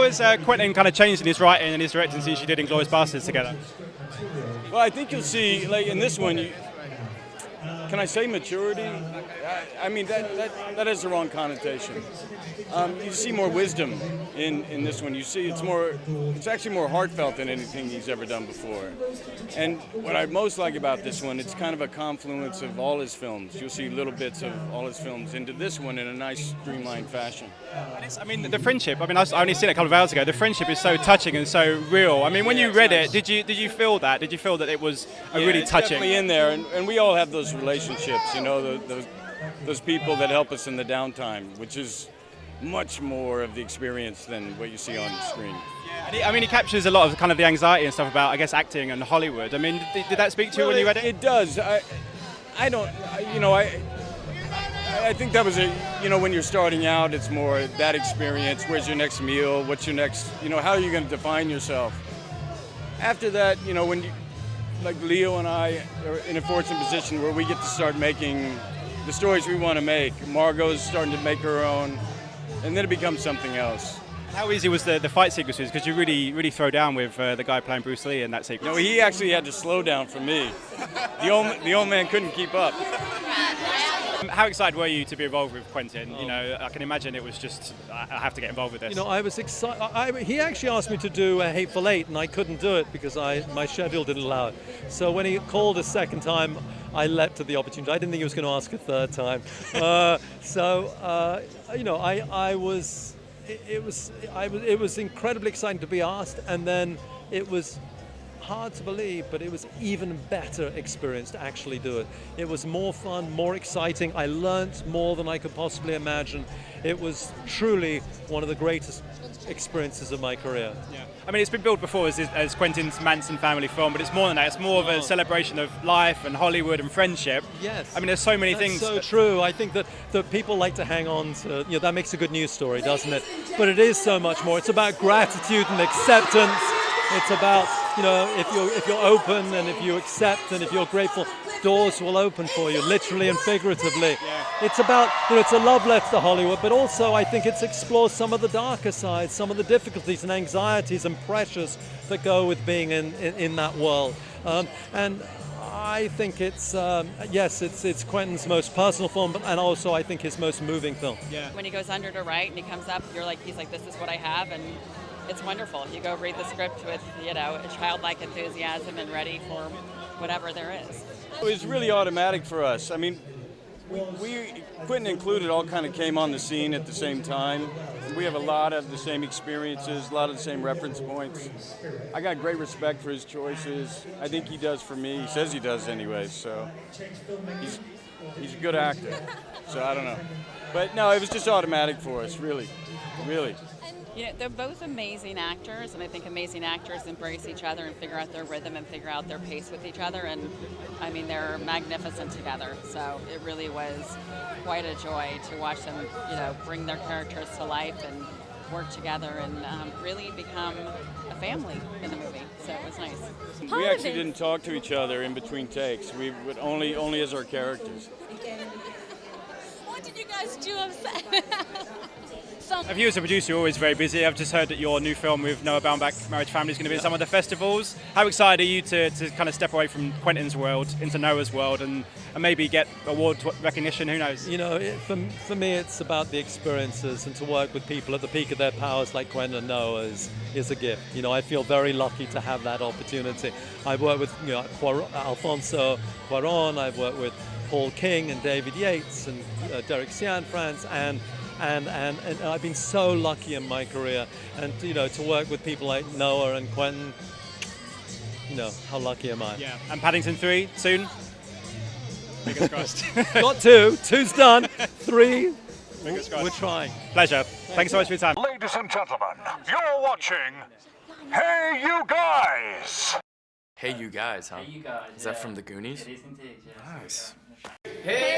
How has Quentin kind of changed in his writing and his directing since you did Inglourious Basterds together? Well, I think you'll see, like in this one, can I say maturity? I mean, that has the wrong connotation. You see more wisdom in this one. You see it's actually more heartfelt than anything he's ever done before. And what I most like about this one, it's kind of a confluence of all his films. You'll see little bits of all his films into this one in a nice, streamlined fashion. I mean, the friendship, I only seen it a couple of hours ago. The friendship is so touching and so real. I mean, when you read it, did you feel that? Did you feel that it was really it's touching? Definitely in there, and we all have those relationships, you know, those people that help us in the downtime, which is much more of the experience than what you see on the screen. Yeah, I mean, he captures a lot of kind of the anxiety and stuff about, I guess, acting and Hollywood. I mean, did that speak to you when you read it? It does. I think that was when you're starting out, it's more that experience. Where's your next meal? What's your next, how are you going to define yourself? After that, when you, like Leo and I are in a fortunate position where we get to start making the stories we want to make. Margot's starting to make her own, and then it becomes something else. How easy was the fight sequences? Because you really throw down with the guy playing Bruce Lee in that sequence. No, he actually had to slow down for me. The old man couldn't keep up. How excited were you to be involved with Quentin? I can imagine it was just, I have to get involved with this. I was excited. He actually asked me to do a Hateful Eight, and I couldn't do it because my schedule didn't allow it. So when he called a second time, I leapt at the opportunity. I didn't think he was going to ask a third time. It was incredibly exciting to be asked, and then it was hard to believe, but it was even better experience to actually do it. It was more fun, more exciting. I learnt more than I could possibly imagine. It was truly one of the greatest experiences of my career. Yeah. I mean, it's been billed before as Quentin's Manson family film, but it's more than that. It's more of a celebration of life and Hollywood and friendship. Yes. I mean, there's so many things. So true. I think that people like to hang on to, that makes a good news story, doesn't it? But it is so much more. It's about gratitude and acceptance. It's about, if you're open and if you accept and if you're grateful, doors will open for you, literally and figuratively. Yeah. It's about, it's a love letter to Hollywood, but also I think it explores some of the darker sides, some of the difficulties and anxieties and pressures that go with being in that world. And I think it's, it's Quentin's most personal film, and also I think his most moving film. Yeah. When he goes under to write and he comes up, he's like, this is what I have, and it's wonderful. You go read the script with, a childlike enthusiasm and ready for whatever there is. It was really automatic for us. I mean, Quentin included all kind of came on the scene at the same time. We have a lot of the same experiences, a lot of the same reference points. I got great respect for his choices. I think he does for me. He says he does anyway, so he's a good actor. So I don't know. But no, it was just automatic for us, really. They're both amazing actors, and I think amazing actors embrace each other and figure out their rhythm and figure out their pace with each other, and I mean, they're magnificent together, so it really was quite a joy to watch them, bring their characters to life and work together and really become a family in the movie, so it was nice. We actually didn't talk to each other in between takes. We would only as our characters. What did you guys do on set? You as a producer, you're always very busy. I've just heard that your new film with Noah Baumbach, Marriage Family, is going to be in some of the festivals. How excited are you to kind of step away from Quentin's world into Noah's world and maybe get award recognition? Who knows? For me, it's about the experiences, and to work with people at the peak of their powers like Quentin and Noah is a gift. I feel very lucky to have that opportunity. I've worked with Alfonso Cuarón, I've worked with Paul King and David Yates and Derek Cianfrance, and I've been so lucky in my career, and to work with people like Noah and Quentin, how lucky am I? Yeah. And Paddington 3 soon. Fingers crossed. Got two's done, 3. Fingers crossed. We're trying. Pleasure. Thanks so much for your time. Ladies and gentlemen, you're watching Hey You Guys. Hey You Guys, huh? Hey You Guys. Is that from the Goonies? It is indeed, yeah. Nice. Hey